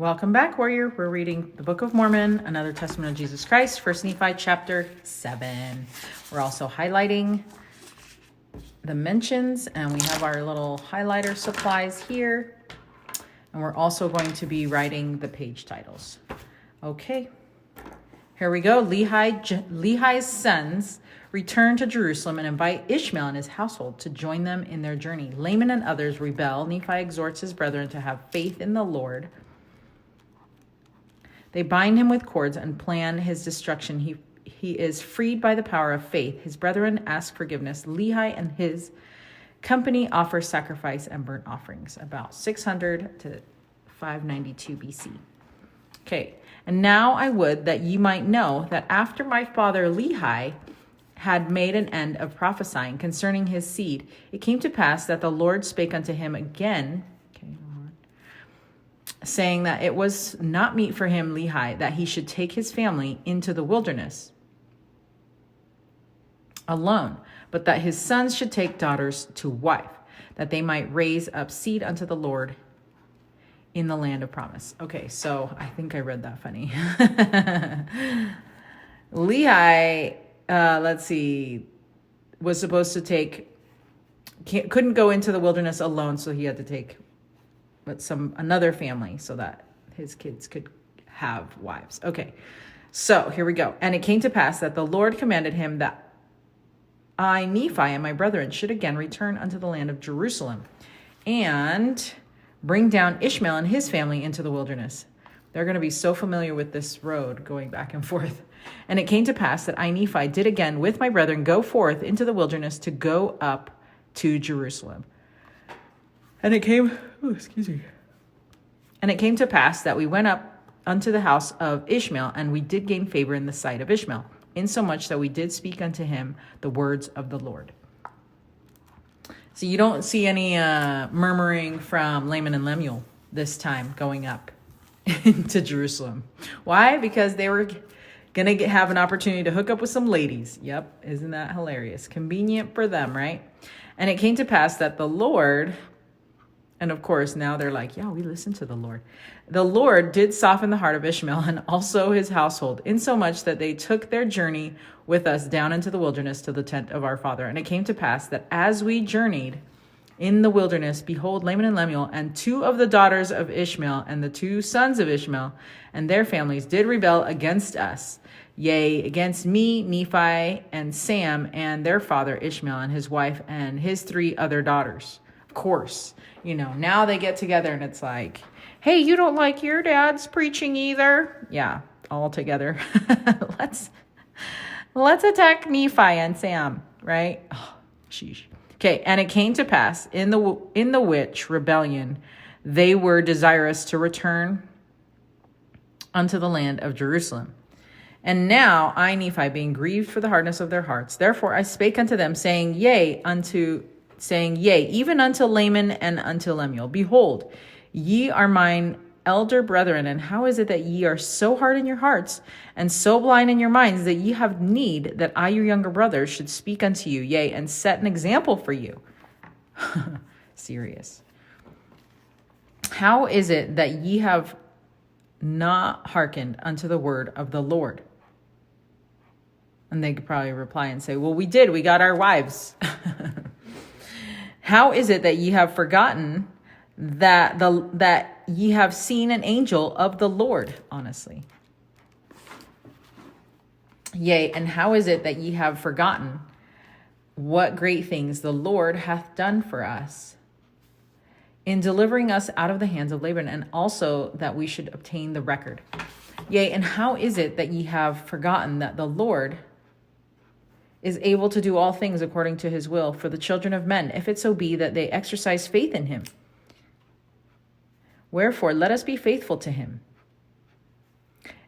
Welcome back, warrior. We're reading the Book of Mormon, another testament of Jesus Christ, 1 Nephi chapter 7. We're also highlighting the mentions, and we have our little highlighter supplies here. And we're also going to be writing the page titles. Okay, here we go. Lehi's sons return to Jerusalem and invite Ishmael and his household to join them in their journey. Laman and others rebel. Nephi exhorts his brethren to have faith in the Lord. They bind him with cords and plan his destruction. He is freed by the power of faith. His brethren ask forgiveness. Lehi and his company offer sacrifice and burnt offerings, about 600 to 592 BC. Okay, and now I would that ye might know that after my father Lehi had made an end of prophesying concerning his seed, it came to pass that the Lord spake unto him again, saying that it was not meet for him, Lehi, that he should take his family into the wilderness alone, but that his sons should take daughters to wife, that they might raise up seed unto the Lord in the land of promise. Okay, so I think I read that funny. Lehi, let's see, was supposed to couldn't go into the wilderness alone, so he had to take another family so that his kids could have wives. Okay, so here we go. And it came to pass that the Lord commanded him that I, Nephi, and my brethren should again return unto the land of Jerusalem and bring down Ishmael and his family into the wilderness. They're going to be so familiar with this road going back and forth. And it came to pass that I, Nephi, did again with my brethren go forth into the wilderness to go up to Jerusalem. And it came to pass that we went up unto the house of Ishmael, and we did gain favor in the sight of Ishmael, insomuch that we did speak unto him the words of the Lord. So you don't see any murmuring from Laman and Lemuel this time going up into Jerusalem. Why? Because they were going to have an opportunity to hook up with some ladies. Yep, isn't that hilarious? Convenient for them, right? And it came to pass that the Lord... And of course, now they're like, yeah, we listen to the Lord. The Lord did soften the heart of Ishmael and also his household, insomuch that they took their journey with us down into the wilderness to the tent of our father. And it came to pass that as we journeyed in the wilderness, behold, Laman and Lemuel and two of the daughters of Ishmael and the two sons of Ishmael and their families did rebel against us. Yea, against me, Nephi, and Sam, and their father Ishmael and his wife and his three other daughters. Of course, now they get together and it's like, hey, you don't like your dad's preaching either? Yeah, all together. Let's attack Nephi and Sam, right? Oh, sheesh. Okay, and it came to pass in the which rebellion they were desirous to return unto the land of Jerusalem. And now I, Nephi, being grieved for the hardness of their hearts, therefore I spake unto them, saying, yea, even unto Laman and unto Lemuel, behold, ye are mine elder brethren, and how is it that ye are so hard in your hearts and so blind in your minds that ye have need that I, your younger brother, should speak unto you, yea, and set an example for you? Serious. How is it that ye have not hearkened unto the word of the Lord? And they could probably reply and say, well, we did. We got our wives. How is it that ye have forgotten that ye have seen an angel of the Lord? Honestly. Yea, and how is it that ye have forgotten what great things the Lord hath done for us in delivering us out of the hands of Laban, and also that we should obtain the record? Yea, and how is it that ye have forgotten that the Lord is able to do all things according to his will for the children of men, if it so be that they exercise faith in him? Wherefore, let us be faithful to him.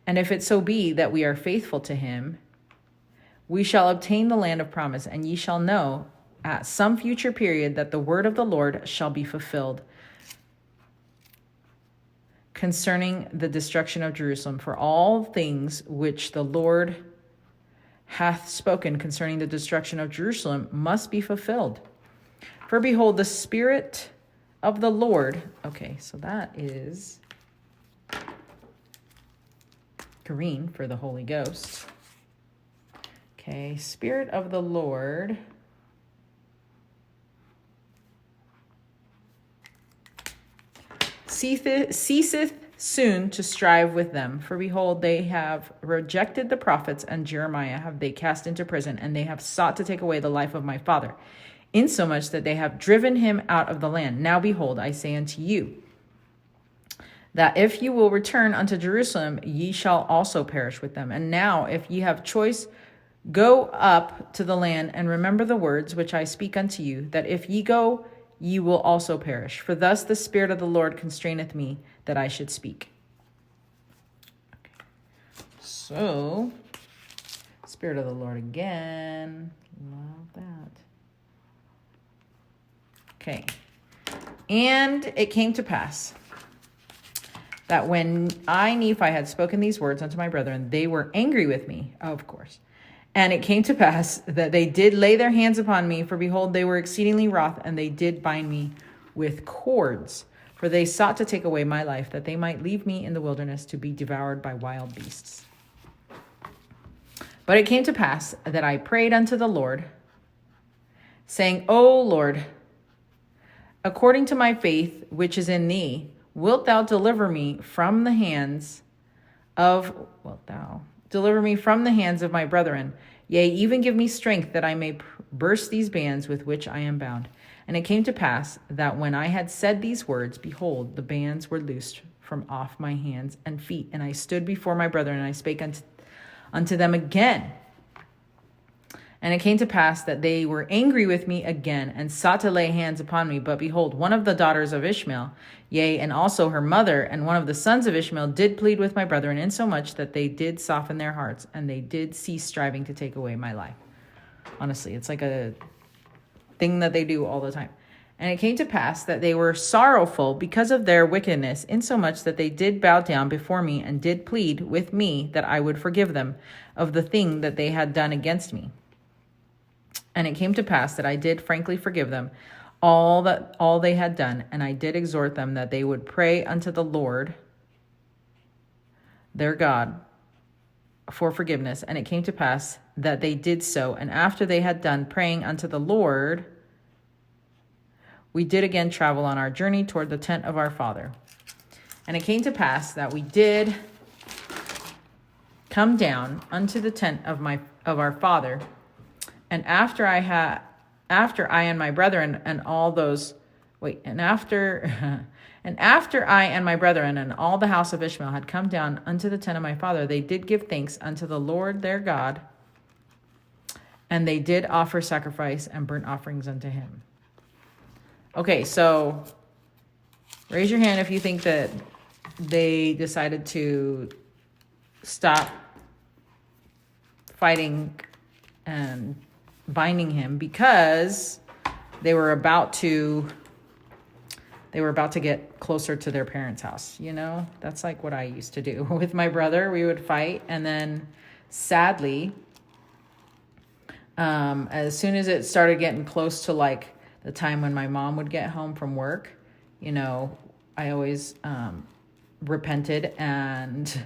And if it so be that we are faithful to him, we shall obtain the land of promise, and ye shall know at some future period that the word of the Lord shall be fulfilled concerning the destruction of Jerusalem. For all things which the Lord hath spoken concerning the destruction of Jerusalem must be fulfilled. For behold, the Spirit of the Lord. Okay, so that is Kareen for the Holy Ghost. Okay, Spirit of the Lord. Ceaseth soon to strive with them. For behold, they have rejected the prophets, and Jeremiah have they cast into prison, and they have sought to take away the life of my father, insomuch that they have driven him out of the land. Now behold, I say unto you, that if you will return unto Jerusalem, ye shall also perish with them. And now, if ye have choice, go up to the land, and remember the words which I speak unto you, that if ye go, ye will also perish. For thus the Spirit of the Lord constraineth me, that I should speak. Okay. So, Spirit of the Lord again. Love that. Okay. And it came to pass that when I, Nephi, had spoken these words unto my brethren, they were angry with me, of course. And it came to pass that they did lay their hands upon me, for behold, they were exceedingly wroth, and they did bind me with cords. For they sought to take away my life, that they might leave me in the wilderness to be devoured by wild beasts. But it came to pass that I prayed unto the Lord, saying, O Lord, according to my faith which is in thee, wilt thou deliver me from the hands of my brethren? Yea, even give me strength that I may burst these bands with which I am bound. And it came to pass that when I had said these words, behold, the bands were loosed from off my hands and feet. And I stood before my brethren, and I spake unto them again. And it came to pass that they were angry with me again, and sought to lay hands upon me. But behold, one of the daughters of Ishmael, yea, and also her mother, and one of the sons of Ishmael, did plead with my brethren, insomuch that they did soften their hearts, and they did cease striving to take away my life. Honestly, it's like a thing that they do all the time. And it came to pass that they were sorrowful because of their wickedness, insomuch that they did bow down before me, and did plead with me that I would forgive them of the thing that they had done against me. And it came to pass that I did frankly forgive them all they had done, and I did exhort them that they would pray unto the Lord their God for forgiveness. And it came to pass that they did so. And after they had done praying unto the Lord, we did again travel on our journey toward the tent of our father. And it came to pass that we did come down unto the tent of our father. And after I and my brethren and all those, after I and my brethren and all the house of Ishmael had come down unto the tent of my father, they did give thanks unto the Lord their God, and they did offer sacrifice and burnt offerings unto him. Okay, so raise your hand if you think that they decided to stop fighting and binding him because they were about to get closer to their parents' house. You know, that's like what I used to do with my brother. We would fight, and then sadly, as soon as it started getting close to like the time when my mom would get home from work, you know, I always repented and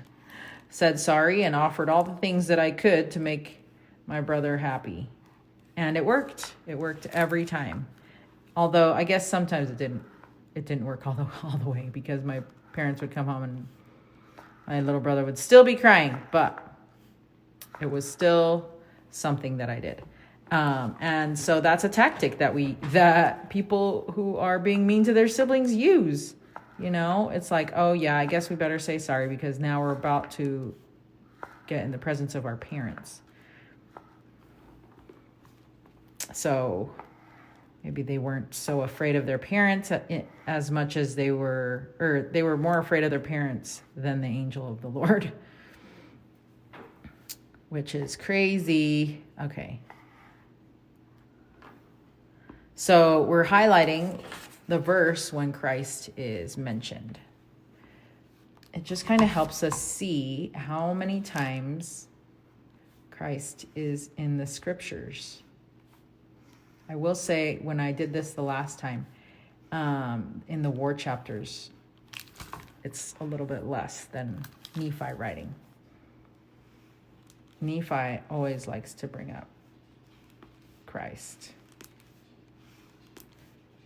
said sorry and offered all the things that I could to make my brother happy. And it worked. It worked every time. Although I guess sometimes it didn't work all the way, because my parents would come home and my little brother would still be crying, but it was still something that I did. And so that's a tactic that people who are being mean to their siblings use. You know, it's like, oh yeah, I guess we better say sorry because now we're about to get in the presence of our parents. So maybe they weren't so afraid of their parents as much as they were more afraid of their parents than the angel of the Lord, which is crazy. Okay. So we're highlighting the verse when Christ is mentioned. It just kind of helps us see how many times Christ is in the scriptures. I will say, when I did this the last time, in the war chapters, it's a little bit less than Nephi writing. Nephi always likes to bring up Christ.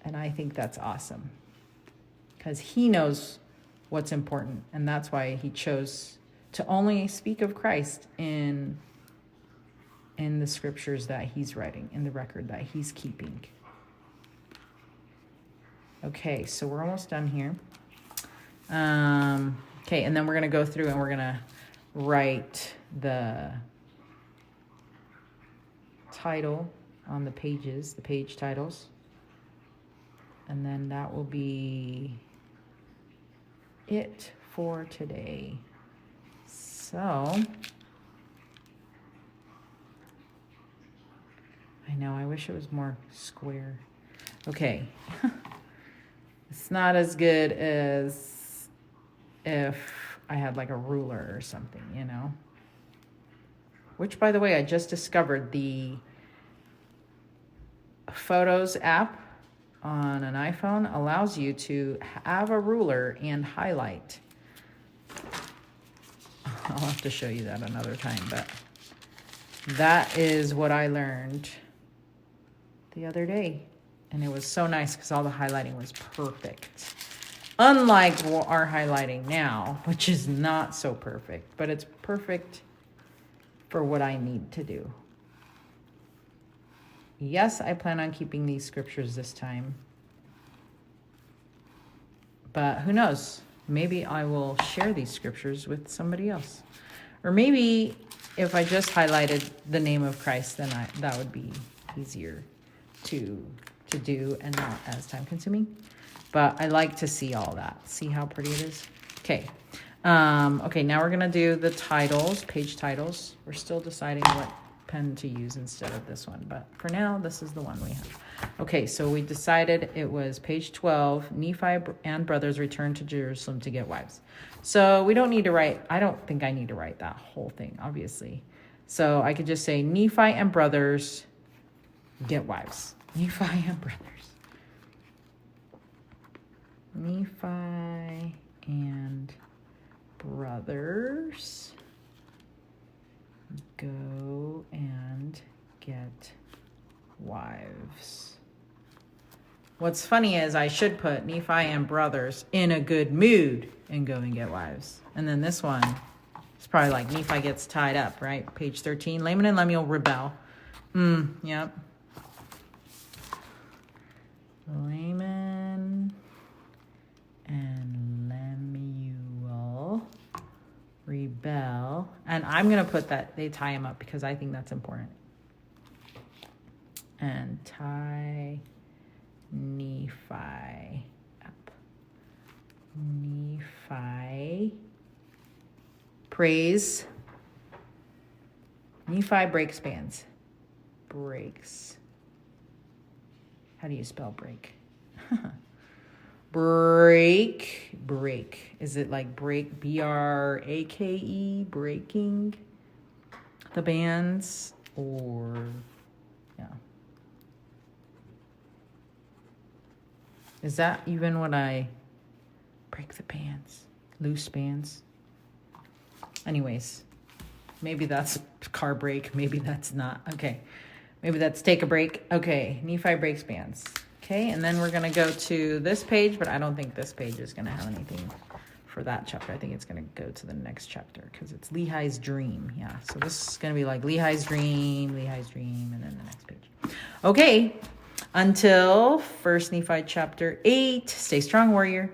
And I think that's awesome. Because he knows what's important. And that's why he chose to only speak of Christ in the scriptures that he's writing, in the record that he's keeping. Okay, so we're almost done here. Okay, and then we're going to go through and we're going to write the title on the pages, the page titles. And then that will be it for today. So, I know, I wish it was more square. Okay. It's not as good as if I had like a ruler or something, you know? Which, by the way, I just discovered the Photos app on an iPhone allows you to have a ruler and highlight. I'll have to show you that another time, but that is what I learned the other day. And it was so nice because all the highlighting was perfect. Unlike our highlighting now, which is not so perfect, but it's perfect for what I need to do. Yes, I plan on keeping these scriptures this time. But who knows? Maybe I will share these scriptures with somebody else. Or maybe if I just highlighted the name of Christ, then that would be easier to do and not as time consuming. But I like to see all that. See how pretty it is? Okay. Okay, now we're going to do the titles, page titles. We're still deciding what pen to use instead of this one. But for now, this is the one we have. Okay, so we decided it was page 12. Nephi and brothers returned to Jerusalem to get wives. So we don't need to write, I don't think I need to write that whole thing, obviously. So I could just say Nephi and brothers get wives. Nephi and brothers. Nephi and brothers go and get wives. What's funny is I should put Nephi and brothers in a good mood and go and get wives. And then this one is probably like Nephi gets tied up, right? Page 13. Laman and Lemuel rebel. Yep. Laman and Lemuel rebel. And I'm going to put that they tie him up because I think that's important. And tie Nephi up. Nephi praise. Nephi breaks bands. Breaks. How do you spell break? Break. Is it like break? B-R-A-K-E? Breaking the bands? Or, yeah. Is that even what I break the bands? Loose bands? Anyways, maybe that's car break. Maybe that's not. Okay. Maybe that's take a break. Okay. Nephi breaks bands. Okay. And then we're going to go to this page, but I don't think this page is going to have anything for that chapter. I think it's going to go to the next chapter because it's Lehi's dream. Yeah. So this is going to be like Lehi's dream, and then the next page. Okay. Until 1 Nephi chapter 8. Stay strong, warrior.